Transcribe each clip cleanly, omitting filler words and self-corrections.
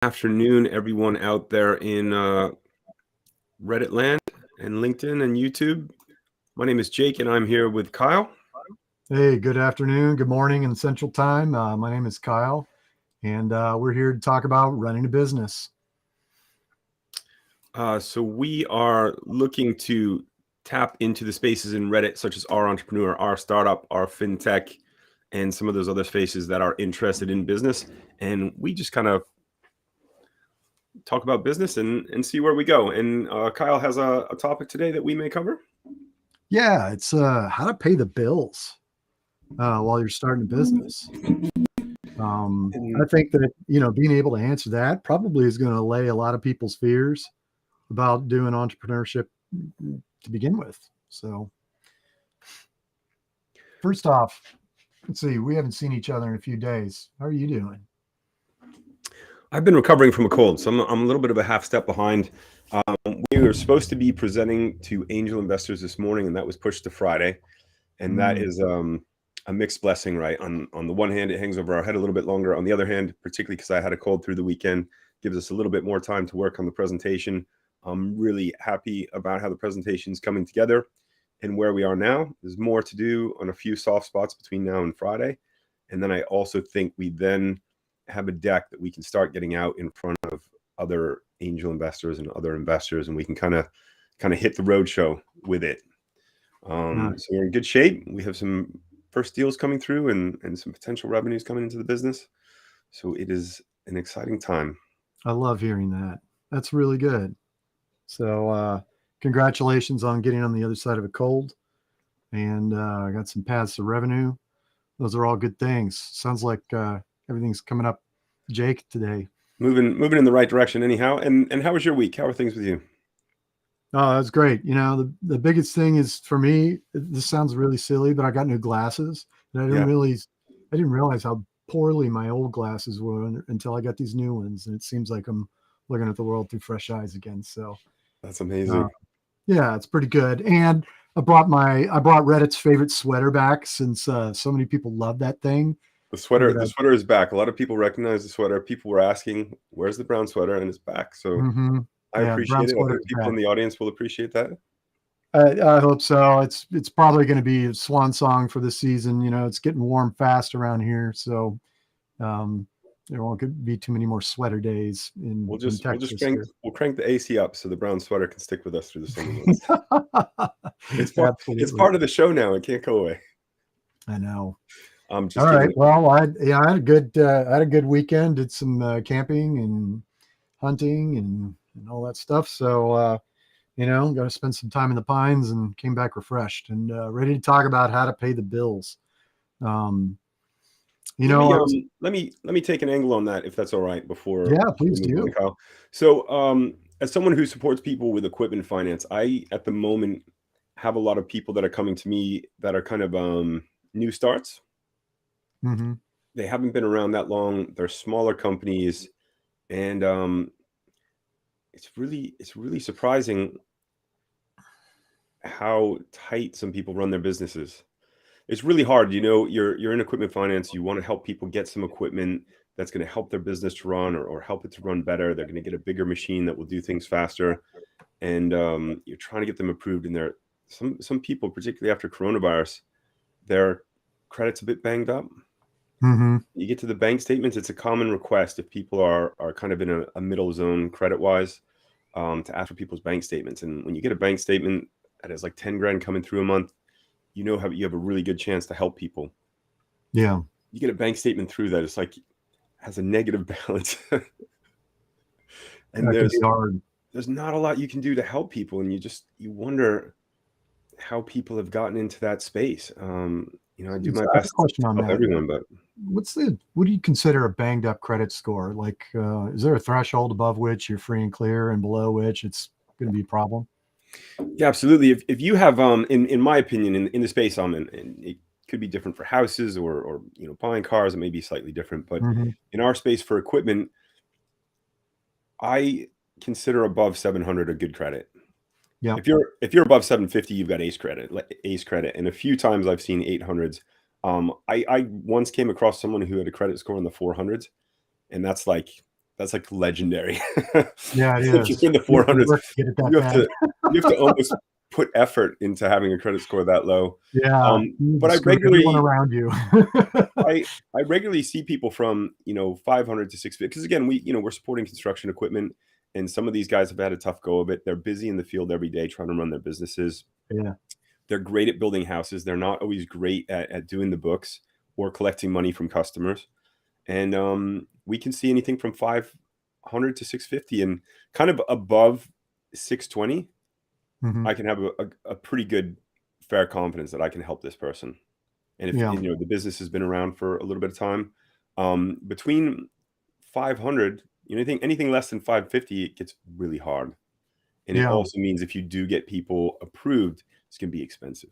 Afternoon, everyone out there in Reddit land and LinkedIn and YouTube. My name is Jake, and I'm here with Kyle. Hey, good afternoon, good morning in Central Time. My name is Kyle, and we're here to talk about running a business. So we are looking to tap into the spaces in Reddit, such as our entrepreneur, our startup, our fintech, and some of those other spaces that are interested in business. And we just kind of talk about business and see where we go. And Kyle has a topic today that we may cover. Yeah, it's how to pay the bills while you're starting a business. I think that being able to answer that probably is going to allay a lot of people's fears about doing entrepreneurship to begin with. So, first off, let's see. We haven't seen each other in a few days. How are you doing? I've been recovering from a cold, so I'm a little bit of a half step behind. We were supposed to be presenting to angel investors this morning, and that was pushed to Friday. And that is a mixed blessing, right? On the one hand, it hangs over our head a little bit longer. On the other hand, particularly because I had a cold through the weekend, gives us a little bit more time to work on the presentation. I'm really happy about how the presentation is coming together and where we are now. There's more to do on a few soft spots between now and Friday. And then I also think we then have a deck that we can start getting out in front of other angel investors and other investors, and we can kind of hit the road show with it. Nice. So we're in good shape. We have some first deals coming through and some potential revenues coming into the business. So it is an exciting time. I love hearing that. That's really good. So, congratulations on getting on the other side of a cold, and I got some paths to revenue. Those are all good things. Sounds like everything's coming up, Jake, today. Moving in the right direction anyhow. And how was your week? How are things with you? Oh, that's great. The biggest thing is for me, this sounds really silly, but I got new glasses, and I didn't realize how poorly my old glasses were until I got these new ones, and it seems like I'm looking at the world through fresh eyes again. So, That's amazing. yeah, it's pretty good. And I brought Reddit's favorite sweater back since so many people love that thing. The sweater is back. A lot of people recognize the sweater. People were asking, "Where's the brown sweater?" And it's back. So I Yeah, the brown appreciate it. I sweater think is people back. in the audience will appreciate that. I hope so. It's probably going to be a swan song for the season. It's getting warm fast around here, so um, there won't be too many more sweater days in Texas here. We'll crank the AC up so the brown sweater can stick with us through the summer months. It's Absolutely. part of the show now. It can't go away. I know. I'm just All kidding. right. Well, I had a good weekend. Did some camping and hunting and all that stuff. So got to spend some time in the pines, and came back refreshed and ready to talk about how to pay the bills. Um, Let me take an angle on that if that's all right before Yeah, we please move do. on, Kyle. So as someone who supports people with equipment finance, I at the moment have a lot of people that are coming to me that are kind of new starts. Mm-hmm. They haven't been around that long. They're smaller companies, and it's really surprising how tight some people run their businesses. It's really hard. You're in equipment finance. You want to help people get some equipment that's going to help their business to run or help it to run better. They're going to get a bigger machine that will do things faster. And you're trying to get them approved. And some people, particularly after coronavirus, their credit's a bit banged up. Mm-hmm. You get to the bank statements, it's a common request if people are kind of in a middle zone credit-wise, to ask for people's bank statements. And when you get a bank statement that has like 10 grand coming through a month, you have a really good chance to help people. Yeah. You get a bank statement through that it's like has a negative balance. And That can be hard. there's not a lot you can do to help people, and you wonder how people have gotten into that space. I do my I have a best question to on help that. everyone, but What do you consider a banged up credit score? Like, is there a threshold above which you're free and clear, and below which it's going to be a problem? yeah, absolutely. If you have in my opinion in the space I'm in, and it could be different for houses or buying cars, it may be slightly different, but Mm-hmm. in our space for equipment, I consider above 700 a good credit. Yeah. If you're above 750, you've got ace credit, and a few times I've seen 800s. I once came across someone who had a credit score in the 400s, and that's that's like legendary. Yeah, it If you're is. in the You have to 400s, work to get it that you have bad. to you have to almost put effort into having a credit score that low. Yeah, you need But to screw everyone around you. I regularly see people from 500 to 650 because again we're supporting construction equipment, and some of these guys have had a tough go of it. They're busy in the field every day trying to run their businesses. Yeah, They're great at building houses. They're not always great at doing the books or collecting money from customers. And we can see anything from 500 to 650, and kind of above 620. mhm, I can have a pretty good fair confidence that I can help this person. And if yeah, the business has been around for a little bit of time, between 500, anything less than 550, it gets really hard. And it yeah. also means if you do get people approved, it's going to be expensive.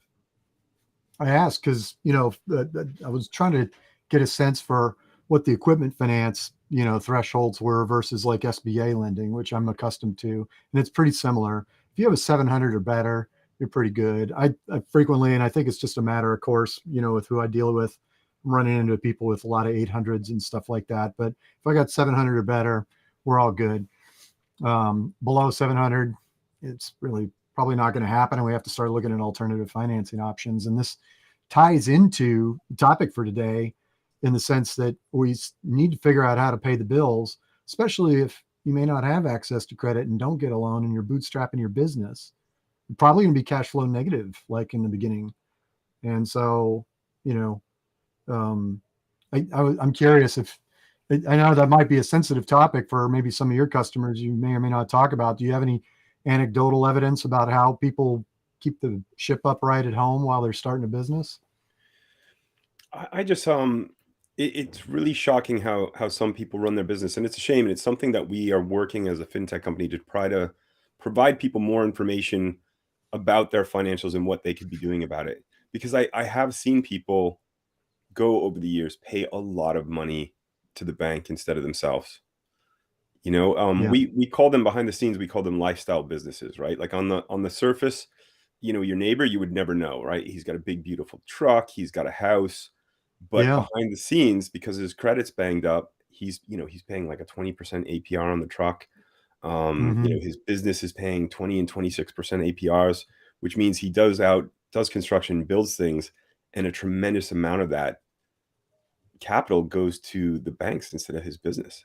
I asked because I was trying to get a sense for what the equipment finance thresholds were versus like SBA lending, which I'm accustomed to, and it's pretty similar. If you have a 700 or better, you're pretty good. I frequently, and I think it's just a matter of course, with who I deal with, I'm running into people with a lot of 800s and stuff like that. But if I got 700 or better, we're all good. Below 700, it's really probably not going to happen, and we have to start looking at alternative financing options. And this ties into the topic for today in the sense that we need to figure out how to pay the bills, especially if you may not have access to credit and don't get a loan and you're bootstrapping your business. You're probably going to be cash flow negative, like in the beginning. And so, you know, um, I'm curious if I know that might be a sensitive topic for maybe some of your customers you may or may not talk about. Do you have any anecdotal evidence about how people keep the ship upright at home while they're starting a business? I just it's really shocking how some people run their business, and it's a shame. And it's something that we are working as a fintech company to try to provide people more information about their financials and what they could be doing about it. Because I have seen people go over the years pay a lot of money to the bank instead of themselves. Yeah. We call them behind the scenes. We call them lifestyle businesses, right? Like on the surface, your neighbor you would never know, right? He's got a big beautiful truck, he's got a house, but Yeah. behind the scenes, because his credit's banged up, he's paying like a 20% APR on the truck. Hmm. His business is paying 20 and 26% APRs, which means he does construction, builds things, and a tremendous amount of that capital goes to the banks instead of his business.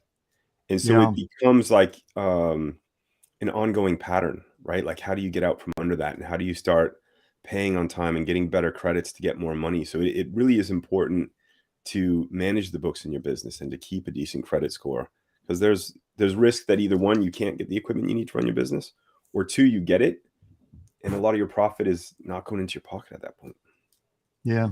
And so Yeah. it becomes like an ongoing pattern, right? Like, how do you get out from under that? And how do you start paying on time and getting better credits to get more money? So it really is important to manage the books in your business and to keep a decent credit score, because there's risk that either one, you can't get the equipment you need to run your business, or two, you get it and a lot of your profit is not going into your pocket at that point. Yeah.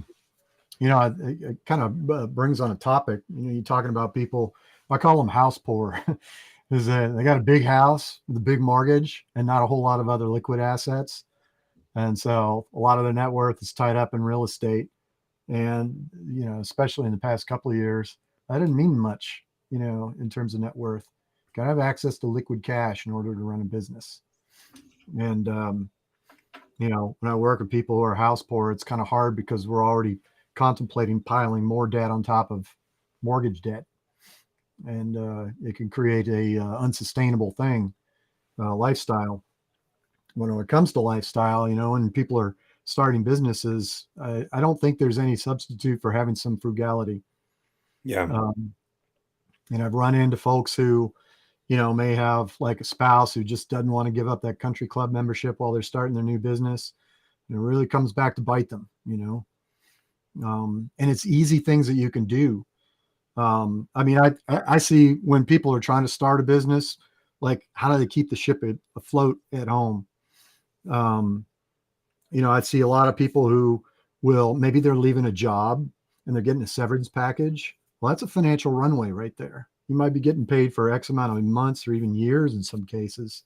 It kind of brings on a topic. You're talking about people, I call them house poor, is that they got a big house with a big mortgage and not a whole lot of other liquid assets. And so a lot of their net worth is tied up in real estate. And, especially in the past couple of years, that didn't mean much, in terms of net worth. Got to have access to liquid cash in order to run a business. And, when I work with people who are house poor, it's kind of hard because we're already contemplating piling more debt on top of mortgage debt. And it can create a unsustainable thing, lifestyle. When it comes to lifestyle, when people are starting businesses, I don't think there's any substitute for having some frugality. Yeah. Um, and I've run into folks who, may have like a spouse who just doesn't want to give up that country club membership while they're starting their new business. And it really comes back to bite them, and it's easy things that you can do. I mean, I see when people are trying to start a business, like how do they keep the ship afloat at home? Um, I see a lot of people who maybe they're leaving a job and they're getting a severance package. Well, that's a financial runway right there. You might be getting paid for X amount of months or even years in some cases,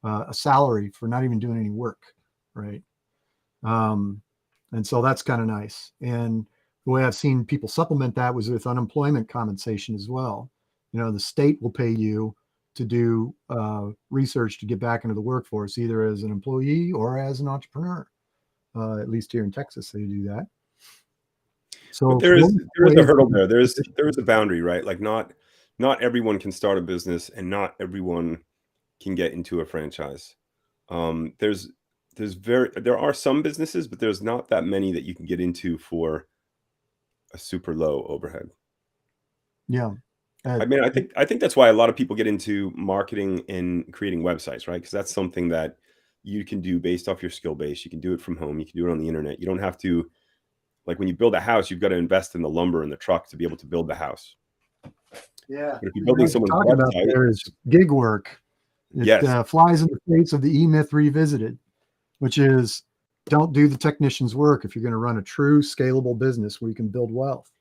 a salary for not even doing any work, right? Um, and so that's kind of nice. And the way I've seen people supplement that was with unemployment compensation as well. The state will pay you to do research to get back into the workforce, either as an employee or as an entrepreneur. At least here in Texas, they do that. But So there is a ways hurdle there. There is a boundary, right? Like, not not everyone can start a business, and not everyone can get into a franchise. There's there are some businesses, but there's not that many that you can get into for a super low overhead. Yeah. I mean, I think that's why a lot of people get into marketing and creating websites, right? Because that's something that you can do based off your skill base. You can do it from home. You can do it on the internet. You don't have to, like when you build a house, you've got to invest in the lumber and the truck to be able to build the house. Yeah. But if you're What building you're someone's talking about website, there is gig work. It yes, flies in the face of the E-Myth Revisited, which is don't do the technician's work if you're going to run a true scalable business where you can build wealth.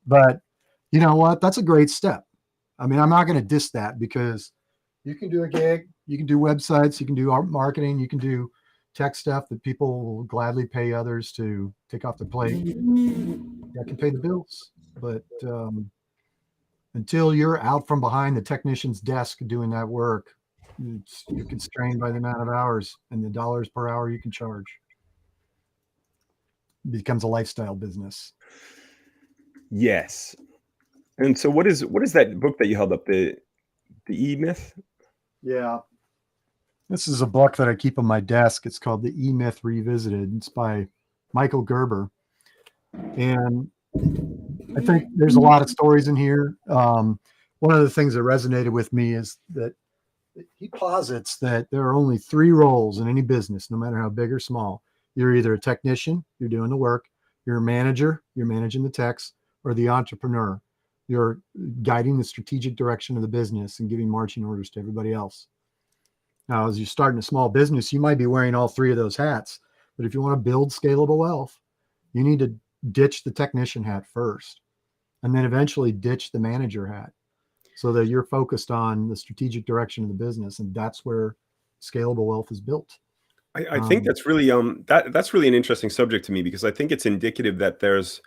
But you know what? That's a great step. I mean, I'm not going to diss that because you can do a gig, you can do websites, you can do art marketing, you can do tech stuff that people will gladly pay others to take off their plate. That can pay the bills. But until you're out from behind the technician's desk doing that work, you're constrained by the amount of hours and the dollars per hour you can charge. It becomes a lifestyle business. yes. And so, what is that book that you held up? The E-Myth? Yeah. This is a book that I keep on my desk. It's called The E-Myth Revisited. It's by Michael Gerber. And I think there's a lot of stories in here. One of the things that resonated with me is that he posits that there are only three roles in any business, no matter how big or small. You're either a technician, you're doing the work, you're a manager, you're managing the techs, or the entrepreneur. You're guiding the strategic direction of the business and giving marching orders to everybody else. Now, as you're starting a small business, you might be wearing all three of those hats. But if you want to build scalable wealth, you need to ditch the technician hat first, and then eventually ditch the manager hat so that you're focused on the strategic direction of the business. And that's where scalable wealth is built. I think that's really that's really an interesting subject to me, because I think it's indicative that there's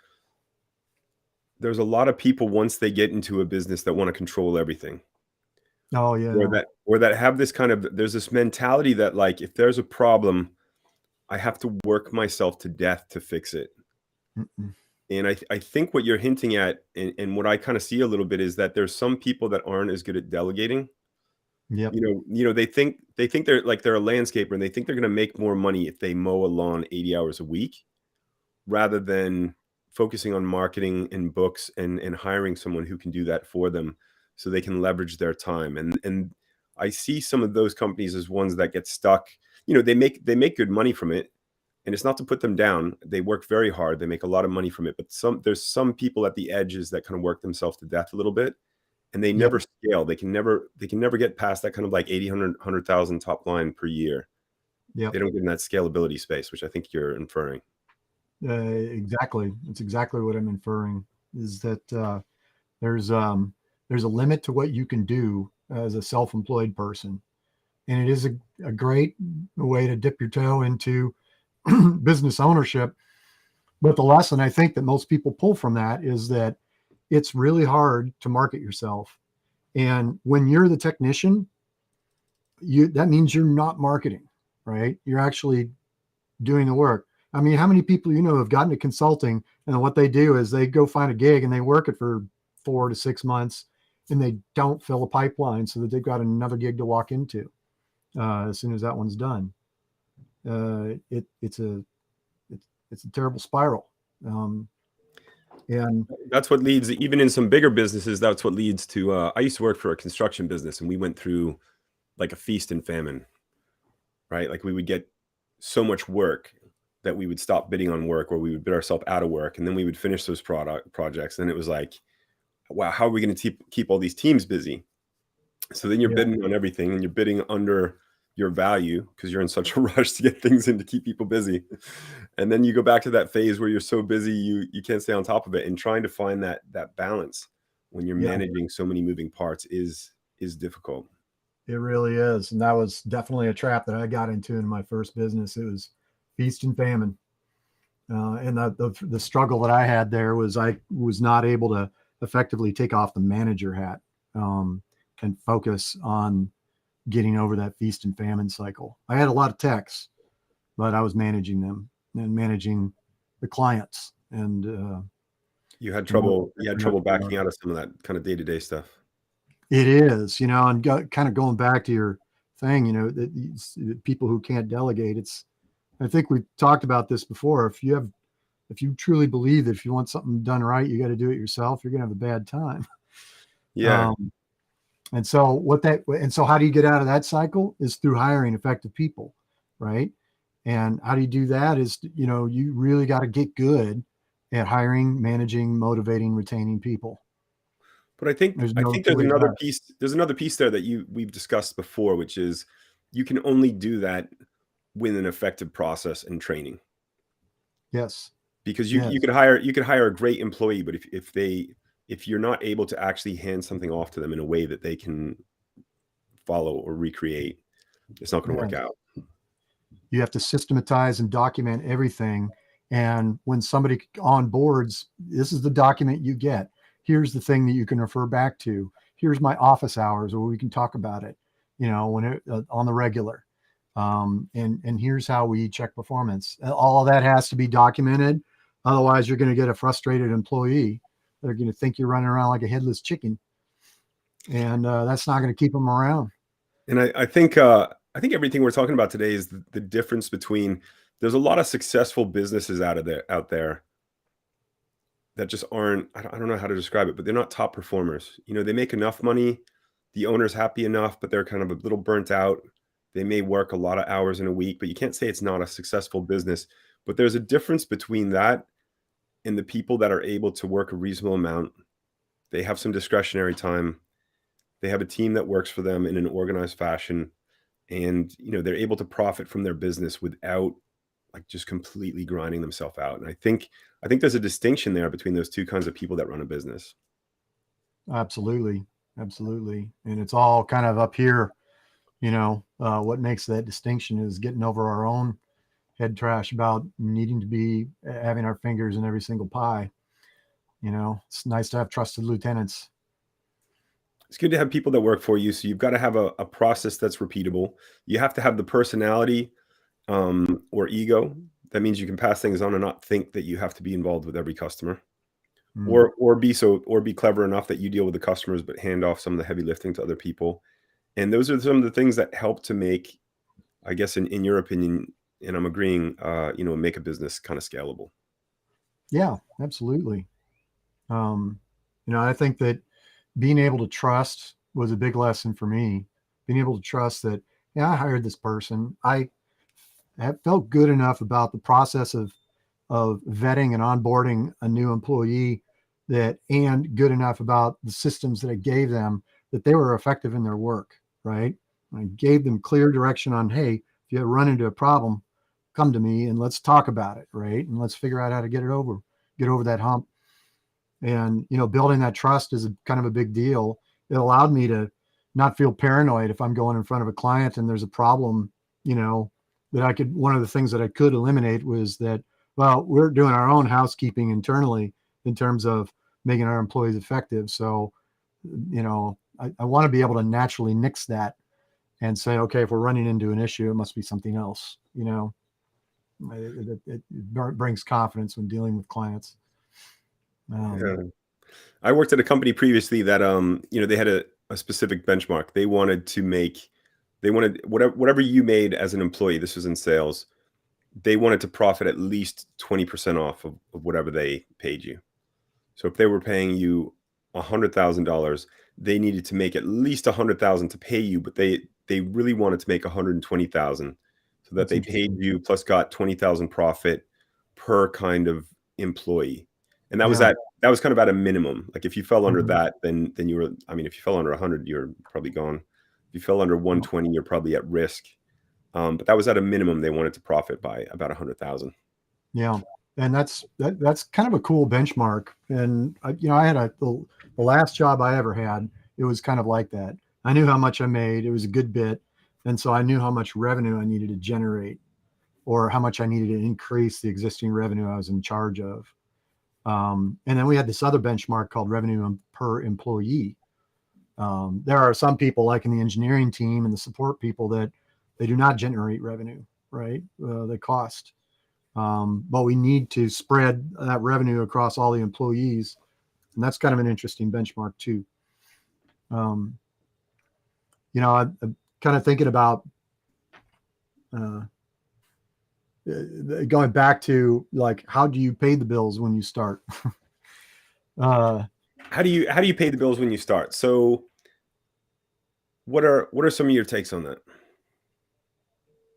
a lot of people, once they get into a business, that want to control everything. Oh, yeah. Or that have this kind of, there's this mentality that, like, if there's a problem, I have to work myself to death to fix it. Mm-mm. And I think what you're hinting at, and what I kind of see a little bit, is that there's some people that aren't as good at delegating. Yep. They think they're a landscaper, and they think they're going to make more money if they mow a lawn 80 hours a week, rather than focusing on marketing and books and hiring someone who can do that for them, so they can leverage their time. And I see some of those companies as ones that get stuck. They make good money from it, and it's not to put them down. They work very hard. They make a lot of money from it, but there's some people at the edges that kind of work themselves to death a little bit, and they Yep. never scale. They can never get past that kind of like 80, 100,000 top line per year. Yep. They don't get in that scalability space, which I think you're inferring. Exactly. It's exactly what I'm inferring, is that there's a limit to what you can do as a self-employed person. And it is a great way to dip your toe into business ownership. But the lesson I think that most people pull from that is that it's really hard to market yourself. And when you're the technician, that means you're not marketing, right? You're actually doing the work. I mean, how many people have gotten to consulting, and what they do is they go find a gig and they work it for 4 to 6 months, and they don't fill a pipeline so that they've got another gig to walk into as soon as that one's done. It's a terrible spiral. And that's what leads, even in some bigger businesses, that's what leads to, I used to work for a construction business, and we went through like a feast and famine, right? Like, we would get so much work that we would stop bidding on work, or we would bid ourselves out of work, and then we would finish those projects. And it was like, wow, how are we going to keep all these teams busy? So then you're bidding on everything, and you're bidding under your value because you're in such a rush to get things in to keep people busy. And then you go back to that phase where you're so busy you can't stay on top of it. And trying to find that balance when you're managing so many moving parts is difficult. It really is. And that was definitely a trap that I got into in my first business. It was feast and famine. And the struggle that I had there was I was not able to effectively take off the manager hat and focus on getting over that feast and famine cycle. I had a lot of techs, but I was managing them and managing the clients. And you had trouble backing out of some of that kind of day-to-day stuff. It is, and kind of going back to your thing, that people who can't delegate, I think we've talked about this before. If you truly believe that if you want something done right, you got to do it yourself, you're going to have a bad time. Yeah. And so how do you get out of that cycle is through hiring effective people, right? And how do you do that is, you really got to get good at hiring, managing, motivating, retaining people. But I think There's I no think two there's ways another about it. piece. There's another piece there that we've discussed before, which is you can only do that with an effective process and training. Yes. Because Yes. you could hire a great employee, but if you're not able to actually hand something off to them in a way that they can follow or recreate, it's not going to work Yes. out. You have to systematize and document everything. And when somebody onboards, this is the document you get. Here's the thing that you can refer back to. Here's my office hours where we can talk about it, on the regular. And here's how we check performance. All of that has to be documented. Otherwise, you're going to get a frustrated employee. They're going to think you're running around like a headless chicken. And that's not going to keep them around. And I think everything we're talking about today is the difference between there's a lot of successful businesses out there that just aren't, I don't know how to describe it, but they're not top performers. They make enough money, the owner's happy enough, but they're kind of a little burnt out. They may work a lot of hours in a week, but you can't say it's not a successful business. But there's a difference between that and the people that are able to work a reasonable amount. They have some discretionary time. They have a team that works for them in an organized fashion, and they're able to profit from their business without like just completely grinding themselves out. And I think there's a distinction there between those two kinds of people that run a business. Absolutely. Absolutely. And it's all kind of up here, what makes that distinction is getting over our own head trash about needing to be having our fingers in every single pie. It's nice to have trusted lieutenants. It's good to have people that work for you. So you've got to have a process that's repeatable. You have to have the personality or ego. That means you can pass things on and not think that you have to be involved with every customer. Or be clever enough that you deal with the customers, but hand off some of the heavy lifting to other people. And those are some of the things that help to make, I guess, in your opinion, and I'm agreeing, make a business kind of scalable. Yeah, absolutely. I think that being able to trust was a big lesson for me. Being able to trust that, yeah, I hired this person. I have felt good enough about the process of vetting and onboarding a new employee and good enough about the systems that I gave them that they were effective in their work, right? I gave them clear direction on, hey, if you run into a problem, come to me and let's talk about it, right? And let's figure out how to get over that hump. And, building that trust is kind of a big deal. It allowed me to not feel paranoid if I'm going in front of a client and there's a problem, one of the things that I could eliminate was that, well, we're doing our own housekeeping internally in terms of making our employees effective. So, I want to be able to naturally nix that and say, okay, if we're running into an issue, it must be something else. It brings confidence when dealing with clients. Yeah. I worked at a company previously that they had a specific benchmark. They wanted whatever you made as an employee, this was in sales, they wanted to profit at least 20% off of whatever they paid you. So if they were paying you $100,000, they needed to make at least $100,000 to pay you, but they really wanted to make $120,000 so that they paid you plus got $20,000 profit per kind of employee. And that was kind of at a minimum. Like if you fell under that, then you were, if you fell under 100, you're probably gone. If you fell under 120, you're probably at risk. But that was at a minimum. They wanted to profit by about 100,000. Yeah. And that's kind of a cool benchmark. And I had the last job I ever had, it was kind of like that. I knew how much I made. It was a good bit. And so I knew how much revenue I needed to generate or how much I needed to increase the existing revenue I was in charge of. And then we had this other benchmark called revenue per employee. There are some people like in the engineering team and the support people that they do not generate revenue, right? They cost. But we need to spread that revenue across all the employees. And that's kind of an interesting benchmark too. I'm kind of thinking about going back to like, how do you pay the bills when you start? How do you pay the bills when you start? So what are some of your takes on that?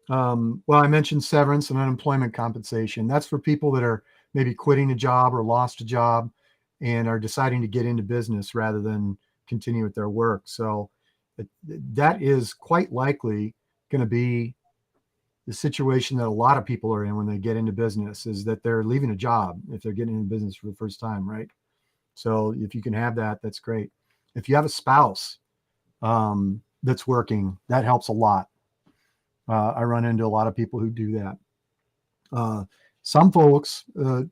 Well, I mentioned severance and unemployment compensation. That's for people that are maybe quitting a job or lost a job and are deciding to get into business rather than continue with their work. So that is quite likely going to be the situation that a lot of people are in when they get into business, is that they're leaving a job if they're getting into business for the first time, right? So if you can have that, that's great. If you have a spouse that's working, that helps a lot. I run into a lot of people who do that. Some folks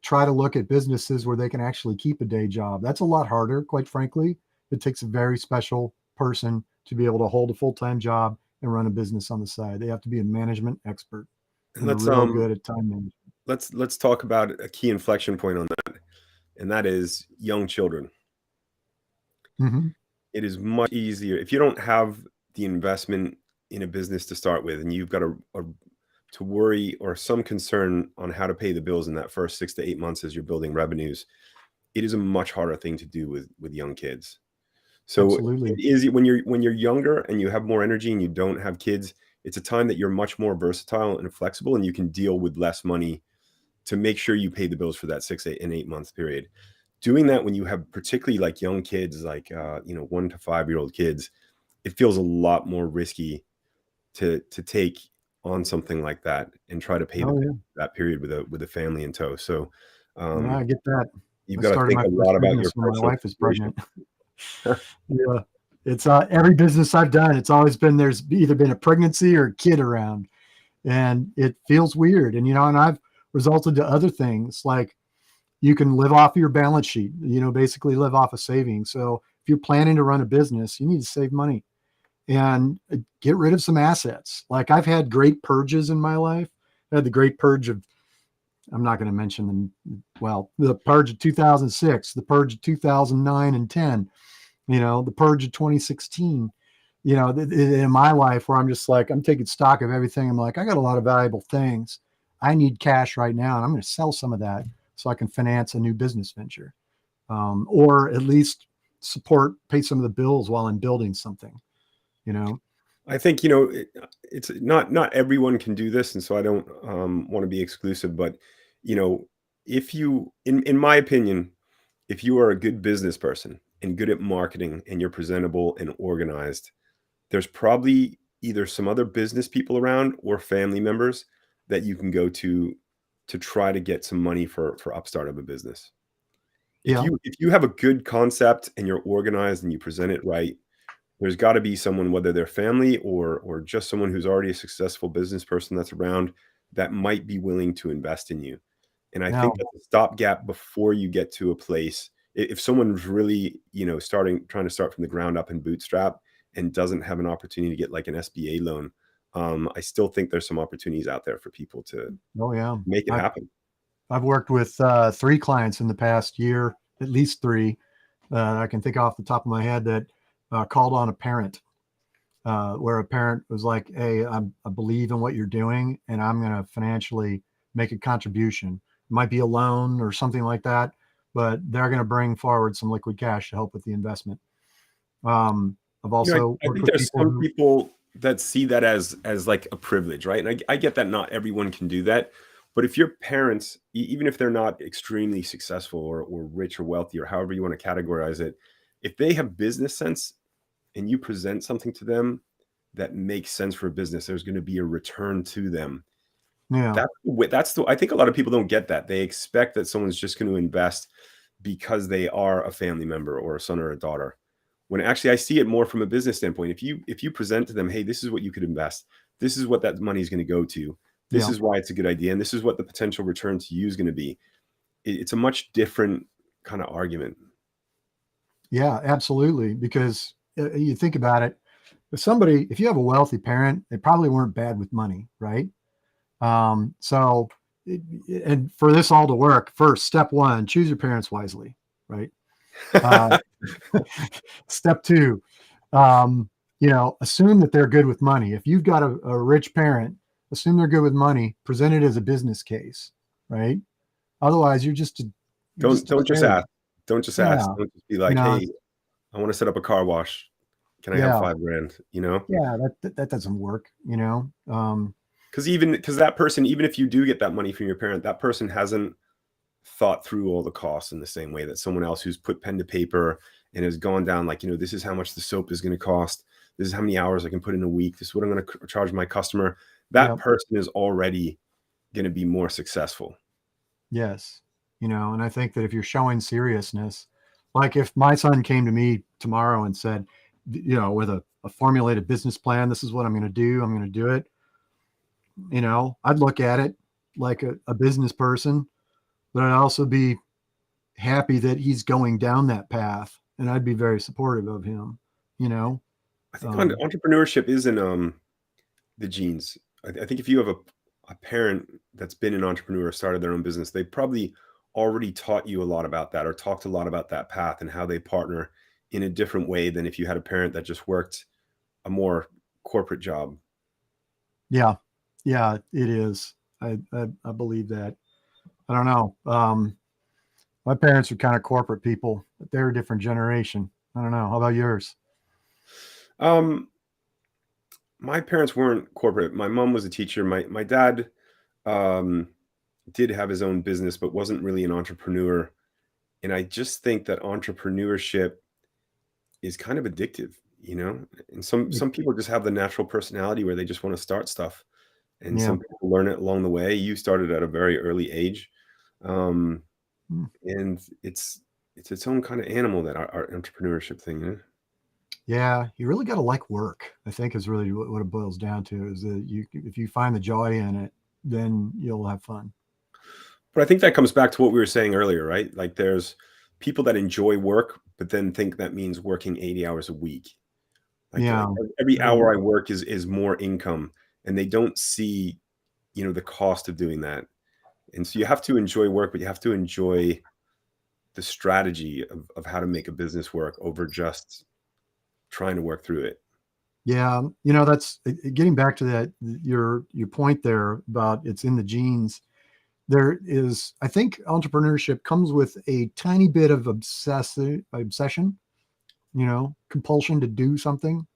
try to look at businesses where they can actually keep a day job. That's a lot harder, quite frankly. It takes a very special person to be able to hold a full-time job and run a business on the side. They have to be a management expert, and they're Let's real good at time management. let's talk about a key inflection point on that, and that is young children. Mm-hmm. It is much easier if you don't have the investment in a business to start with, and you've got to worry or some concern on how to pay the bills in that first 6 to 8 months as you're building revenues. It is a much harder thing to do with young kids. So Absolutely. it is when you're younger and you have more energy and you don't have kids, it's a time that you're much more versatile and flexible, and you can deal with less money to make sure you pay the bills for that 6, 8, and 8 month period. Doing that when you have particularly like young kids, like 1 to 5-year-old kids, it feels a lot more risky to take on something like that and try to pay that period with a family in tow. So Yeah, I get that. you've I got to started think my a first lot about business your when my personal wife was situation. pregnant. Yeah, it's every business I've done, it's always been, there's either been a pregnancy or a kid around, and it feels weird. And and I've resulted to other things, like you can live off your balance sheet, basically live off of savings. So if you're planning to run a business, you need to save money and get rid of some assets. Like, I've had great purges in my life. I had the great purge of, I'm not going to mention them. Well, the purge of 2006, the purge of 2009 and 10, the purge of 2016, in my life, where I'm just like, I'm taking stock of everything. I'm like, I got a lot of valuable things. I need cash right now, and I'm going to sell some of that so I can finance a new business venture, or at least pay some of the bills while I'm building something, I think it's not everyone can do this, and so I don't want to be exclusive. But if you, in my opinion, if you are a good business person and good at marketing and you're presentable and organized, there's probably either some other business people around or family members that you can go to try to get some money for upstart of a business. Yeah. If you have a good concept and you're organized and you present it right, there's got to be someone, whether they're family or just someone who's already a successful business person that's around, that might be willing to invest in you. And I think Now, that's a stopgap before you get to a place. If someone's really, trying to start from the ground up and bootstrap and doesn't have an opportunity to get like an SBA loan, I still think there's some opportunities out there for people to oh yeah, make it happen. I've worked with 3 clients in the past year, at least 3. I can think off the top of my head that called on a parent, where a parent was like, "Hey, I believe in what you're doing, and I'm going to financially make a contribution. It might be a loan or something like that, but they're going to bring forward some liquid cash to help with the investment." I've also I worked think with there's people some who, people that see that as like a privilege, right? And I get that not everyone can do that. But if your parents, even if they're not extremely successful or rich or wealthy or however you want to categorize it, if they have business sense and you present something to them that makes sense for a business, there's going to be a return to them. yeah, I think a lot of people don't get that. They expect that someone's just going to invest because they are a family member or a son or a daughter. When actually I see it more from a business standpoint. If you present to them, hey, this is what you could invest. This is what that money is going to go to. This yeah, is why it's a good idea. And this is what the potential return to you is going to be. It's a much different kind of argument. yeah, absolutely. Because you think about it, if you have a wealthy parent, they probably weren't bad with money, right? So, and for this all to work, first, step 1, choose your parents wisely, right? Uh, Step 2, assume that they're good with money. If you've got a rich parent, assume they're good with money, present it as a business case, right? Otherwise, you're just Don't just charity. ask. Don't just ask. Yeah. Don't just be You like, know, hey, I want to set up a car wash. Can I have yeah. $5,000? You know? Yeah. That doesn't work, Because that person, even if you do get that money from your parent, that person hasn't thought through all the costs in the same way that someone else who's put pen to paper and has gone down like, this is how much the soap is going to cost. This is how many hours I can put in a week. This is what I'm going to charge my customer. That Yep. person is already going to be more successful. Yes. And I think that if you're showing seriousness, like if my son came to me tomorrow and said, with a formulated business plan, this is what I'm going to do. I'm going to do it. I'd look at it like a business person, but I'd also be happy that he's going down that path, and I'd be very supportive of him. I think entrepreneurship is in the genes. I think if you have a parent that's been an entrepreneur, started their own business, they probably already taught you a lot about that or talked a lot about that path and how they partner in a different way than if you had a parent that just worked a more corporate job. Yeah. Yeah, it is. I believe that. I don't know. My parents are kind of corporate people, but they're a different generation. I don't know. How about yours? My parents weren't corporate. My mom was a teacher. My dad did have his own business, but wasn't really an entrepreneur. And I just think that entrepreneurship is kind of addictive, and some people just have the natural personality where they just want to start stuff. And Yeah. some people learn it along the way. You started at a very early age. Um, Hmm. and it's its own kind of animal, that our entrepreneurship thing. Yeah, you really got to like work. I think is really what it boils down to, is that if you find the joy in it, then you'll have fun. But I think that comes back to what we were saying earlier, right? Like there's people that enjoy work, but then think that means working 80 hours a week. Like Yeah. every hour I work is more income, and they don't see, the cost of doing that. And so you have to enjoy work, but you have to enjoy the strategy of how to make a business work over just trying to work through it. Yeah. That's getting back to that, your point there about it's in the genes. There is, I think entrepreneurship comes with a tiny bit of obsession, compulsion to do something,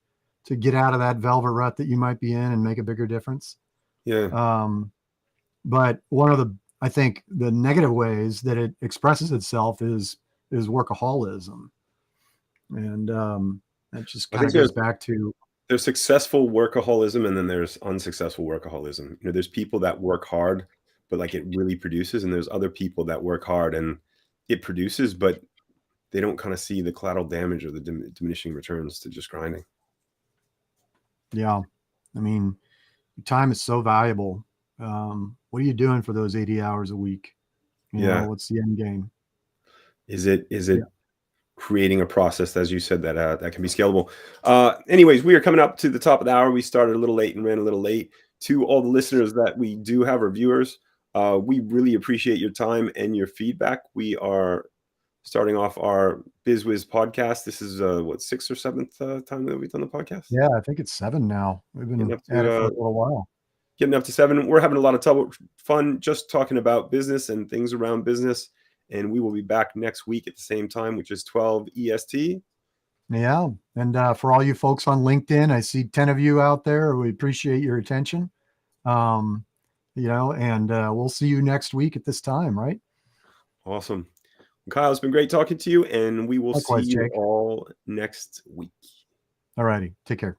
to get out of that velvet rut that you might be in and make a bigger difference. Yeah. But I think the negative ways that it expresses itself is workaholism. And that just I kind think of goes back to, there's successful workaholism, and then there's unsuccessful workaholism. There's people that work hard, but like it really produces, and there's other people that work hard and it produces, but they don't kind of see the collateral damage or the diminishing returns to just grinding. yeah, I mean, time is so valuable. What are you doing for those 80 hours a week? What's the end game? Is it Yeah. creating a process, as you said, that can be scalable? Anyways, we are coming up to the top of the hour. We started a little late and ran a little late. To all the listeners that we do have, our viewers, we really appreciate your time and your feedback. We are starting off our BizWiz podcast. This is what, sixth or seventh time that we've done the podcast? Yeah, I think it's 7 now. We've been at it for a little while. Getting up to 7. We're having a lot of fun just talking about business and things around business. And we will be back next week at the same time, which is 12 EST. Yeah. And for all you folks on LinkedIn, I see 10 of you out there. We appreciate your attention. And we'll see you next week at this time, right? Awesome. Kyle, it's been great talking to you, and we will Likewise, see you Jake. all next week. All righty. Take care.